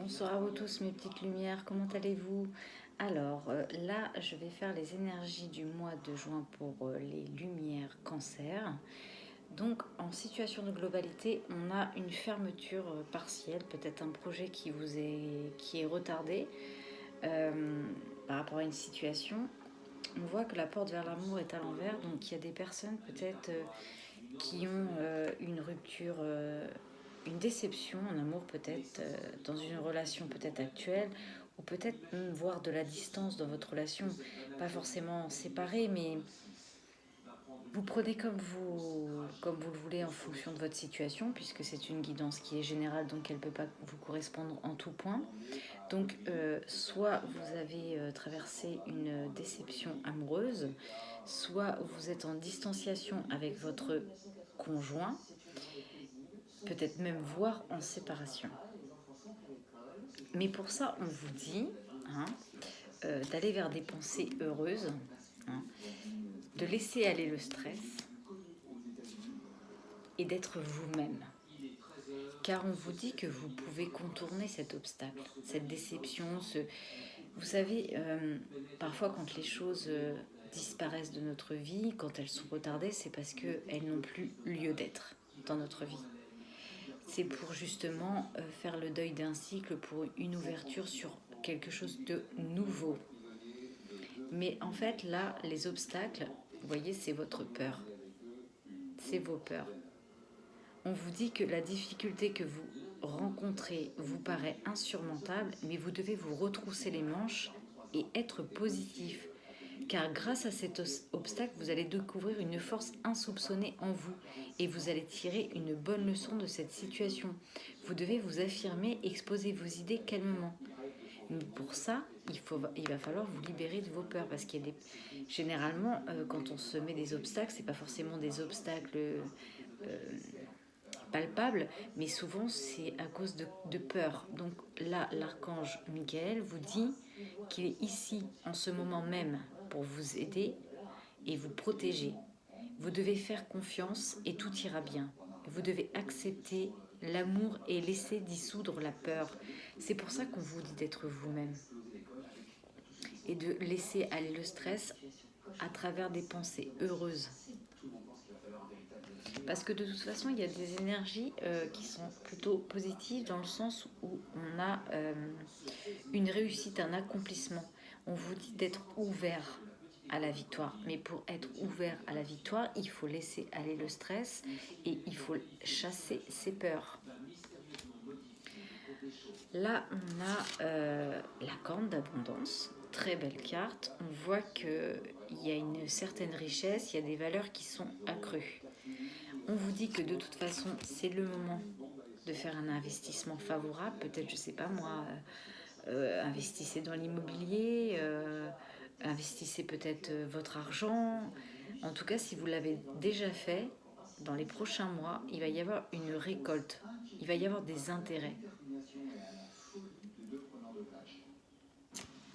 Bonsoir à vous tous mes petites lumières, comment allez-vous? Alors là, je vais faire les énergies du mois de juin pour les lumières cancer. Donc en situation de globalité, on a une fermeture partielle, peut-être un projet qui est retardé par rapport à une situation. On voit que la porte vers l'amour est à l'envers, donc il y a des personnes peut-être qui ont une rupture, une déception en amour peut-être, dans une relation peut-être actuelle, ou peut-être voir de la distance dans votre relation, pas forcément séparée, mais vous prenez comme vous le voulez en fonction de votre situation, puisque c'est une guidance qui est générale, donc elle ne peut pas vous correspondre en tout point. Donc soit vous avez traversé une déception amoureuse, soit vous êtes en distanciation avec votre conjoint, peut-être même voire en séparation. Mais pour ça, on vous dit d'aller vers des pensées heureuses, de laisser aller le stress et d'être vous-même. Car on vous dit que vous pouvez contourner cet obstacle, cette déception. Vous savez, parfois quand les choses disparaissent de notre vie, quand elles sont retardées, c'est parce qu'elles n'ont plus lieu d'être dans notre vie. C'est pour justement faire le deuil d'un cycle, pour une ouverture sur quelque chose de nouveau. Mais en fait, là, les obstacles, vous voyez, c'est votre peur. C'est vos peurs. On vous dit que la difficulté que vous rencontrez vous paraît insurmontable, mais vous devez vous retrousser les manches et être positif. Car grâce à cet obstacle, vous allez découvrir une force insoupçonnée en vous et vous allez tirer une bonne leçon de cette situation. Vous devez vous affirmer, exposer vos idées calmement. Mais pour ça, il va falloir vous libérer de vos peurs parce qu'il y a généralement, quand on se met des obstacles, c'est pas forcément des obstacles palpables, mais souvent c'est à cause de peur. Donc là, l'archange Michael vous dit qu'il est ici en ce moment même pour vous aider et vous protéger. Vous devez faire confiance et tout ira bien. Vous devez accepter l'amour et laisser dissoudre la peur. C'est pour ça qu'on vous dit d'être vous-même et de laisser aller le stress à travers des pensées heureuses. Parce que de toute façon, il y a des énergies qui sont plutôt positives dans le sens où on a une réussite, un accomplissement. On vous dit d'être ouvert à la victoire. Mais pour être ouvert à la victoire, il faut laisser aller le stress et il faut chasser ses peurs. Là, on a la corne d'abondance. Très belle carte. On voit qu'il y a une certaine richesse, il y a des valeurs qui sont accrues. On vous dit que de toute façon, c'est le moment de faire un investissement favorable. Peut-être, je ne sais pas moi, investissez dans l'immobilier, investissez peut-être votre argent. En tout cas, si vous l'avez déjà fait, dans les prochains mois, il va y avoir une récolte. Il va y avoir des intérêts.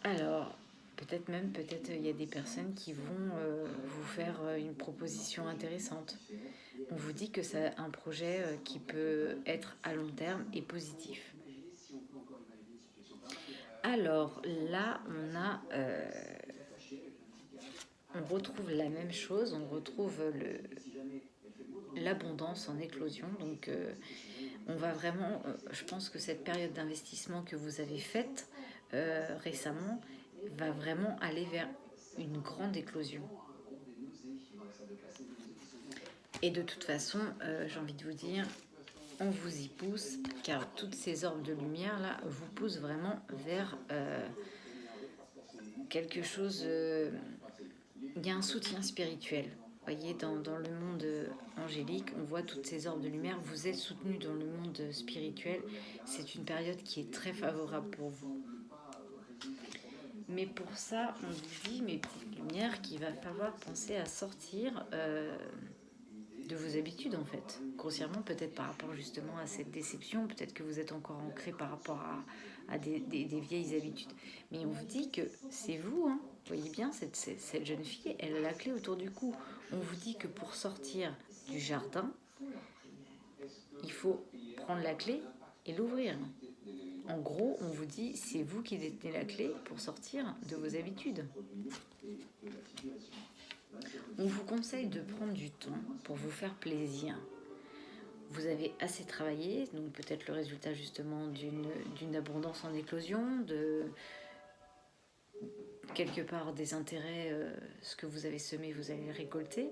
Alors, peut-être il y a des personnes qui vont vous faire une proposition intéressante. On vous dit que c'est un projet qui peut être à long terme et positif. Alors là, on retrouve la même chose, on retrouve l'abondance en éclosion. Donc on va vraiment, je pense que cette période d'investissement que vous avez faite récemment va vraiment aller vers une grande éclosion. Et de toute façon, j'ai envie de vous dire, on vous y pousse, car toutes ces orbes de lumière là vous poussent vraiment vers quelque chose. Il y a un soutien spirituel. Vous voyez, dans le monde angélique, on voit toutes ces orbes de lumière. Vous êtes soutenus dans le monde spirituel. C'est une période qui est très favorable pour vous. Mais pour ça, on vous dit, mes petites lumières, qu'il va falloir penser à sortir de vos habitudes, en fait. Grossièrement, peut-être par rapport justement à cette déception. Peut-être que vous êtes encore ancré par rapport à des vieilles habitudes. Mais on vous dit que c'est vous, hein. Vous voyez bien, cette jeune fille, elle a la clé autour du cou. On vous dit que pour sortir du jardin, il faut prendre la clé et l'ouvrir. En gros, on vous qui détenez la clé pour sortir de vos habitudes. On vous conseille de prendre du temps pour vous faire plaisir. Vous avez assez travaillé, donc peut-être le résultat justement d'une abondance en éclosion, de quelque part des intérêts, ce que vous avez semé, vous allez le récolter.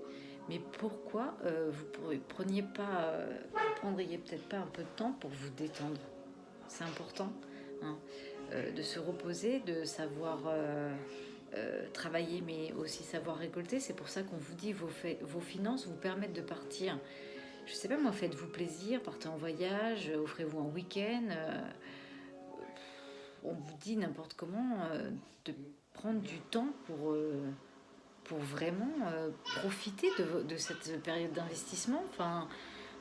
Mais pourquoi vous prendriez peut-être pas un peu de temps pour vous détendre? C'est important, hein, de se reposer, de savoir travailler, mais aussi savoir récolter. C'est pour ça qu'on vous dit vos finances vous permettent de partir. Je sais pas moi, faites-vous plaisir, partez en voyage, offrez-vous un week-end. On vous dit n'importe comment de prendre du temps pour vraiment profiter de cette période d'investissement. Enfin,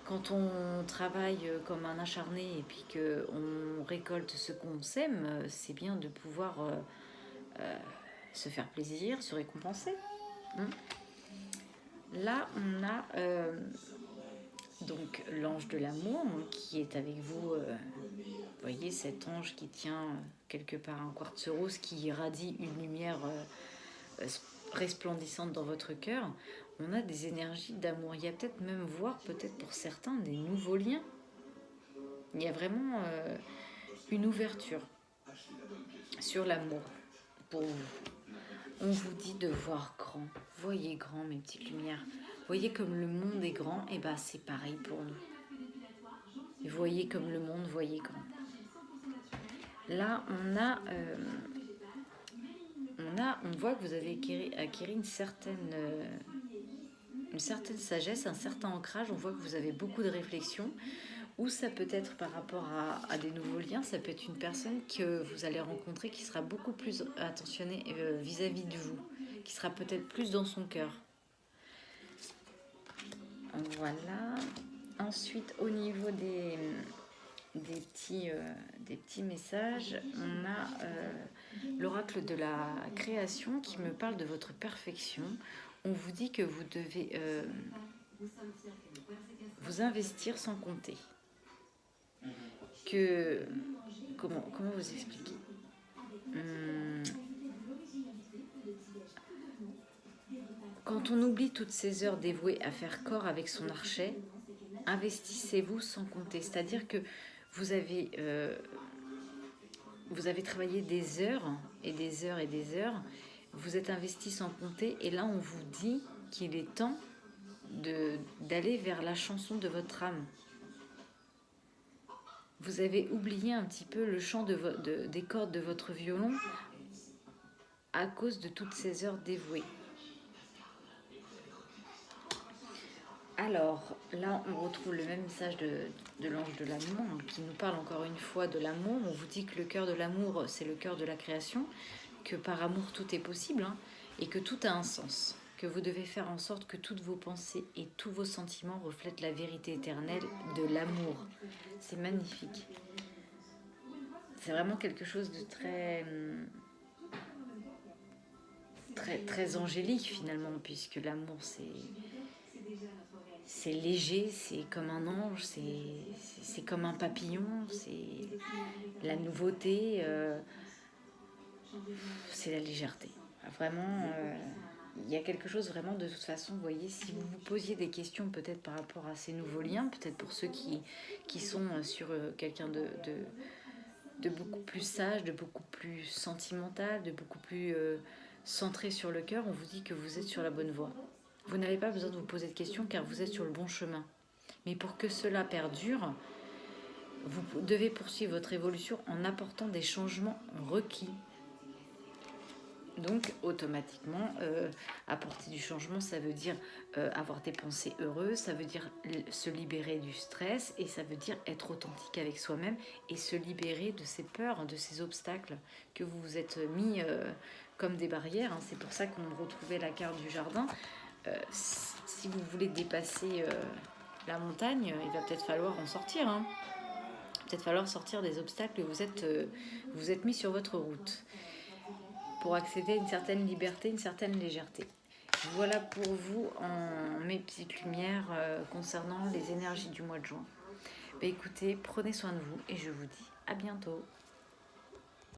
quand on travaille comme un acharné et puis qu'on récolte ce qu'on sème, c'est bien de pouvoir se faire plaisir, se récompenser. Là, on a donc l'ange de l'amour qui est avec vous. Vous voyez cet ange qui tient quelque part un quartz rose qui irradie une lumière resplendissante dans votre cœur. On a des énergies d'amour. Il y a peut-être même peut-être pour certains, des nouveaux liens. Il y a vraiment une ouverture sur l'amour pour vous. On vous dit de voir grand. Voyez grand, mes petites lumières. Voyez comme le monde est grand, et ben c'est pareil pour nous. Voyez comme le monde, voyez grand. Là, on voit que vous avez acquis une certaine sagesse, un certain ancrage. On voit que vous avez beaucoup de réflexion. Ou ça peut être par rapport à des nouveaux liens. Ça peut être une personne que vous allez rencontrer qui sera beaucoup plus attentionnée vis-à-vis de vous, qui sera peut-être plus dans son cœur. Voilà. Ensuite, au niveau des petits messages, on a l'oracle de la création qui me parle de votre perfection. On vous dit que vous devez vous investir sans compter. Comment vous expliquer? Quand on oublie toutes ces heures dévouées à faire corps avec son archet, investissez-vous sans compter. C'est-à-dire que vous avez travaillé des heures et des heures et des heures, vous êtes investi sans compter, et là on vous dit qu'il est temps d'aller vers la chanson de votre âme. Vous avez oublié un petit peu le chant des cordes de votre violon à cause de toutes ces heures dévouées. Alors, là, on retrouve le même message de l'ange de l'amour qui nous parle encore une fois de l'amour. On vous dit que le cœur de l'amour, c'est le cœur de la création, que par amour, tout est possible, et que tout a un sens, que vous devez faire en sorte que toutes vos pensées et tous vos sentiments reflètent la vérité éternelle de l'amour. C'est magnifique. C'est vraiment quelque chose de très angélique, finalement, puisque l'amour, c'est léger, c'est comme un ange, c'est comme un papillon, c'est la nouveauté, c'est la légèreté. Vraiment, il y a quelque chose vraiment de toute façon, vous voyez, si vous vous posiez des questions peut-être par rapport à ces nouveaux liens, peut-être pour ceux qui sont sur quelqu'un de beaucoup plus sage, de beaucoup plus sentimental, de beaucoup plus centré sur le cœur, on vous dit que vous êtes sur la bonne voie. Vous n'avez pas besoin de vous poser de questions car vous êtes sur le bon chemin. Mais pour que cela perdure, vous devez poursuivre votre évolution en apportant des changements requis. Donc, automatiquement, apporter du changement, ça veut dire avoir des pensées heureuses, ça veut dire se libérer du stress, et ça veut dire être authentique avec soi-même et se libérer de ces peurs, de ces obstacles que vous vous êtes mis comme des barrières. C'est pour ça qu'on retrouvait la carte du jardin. Si vous voulez dépasser la montagne, il va peut-être falloir en sortir. Peut-être falloir sortir des obstacles que vous êtes mis sur votre route pour accéder à une certaine liberté, une certaine légèreté. Voilà pour vous mes petites lumières concernant les énergies du mois de juin. Écoutez, prenez soin de vous et je vous dis à bientôt.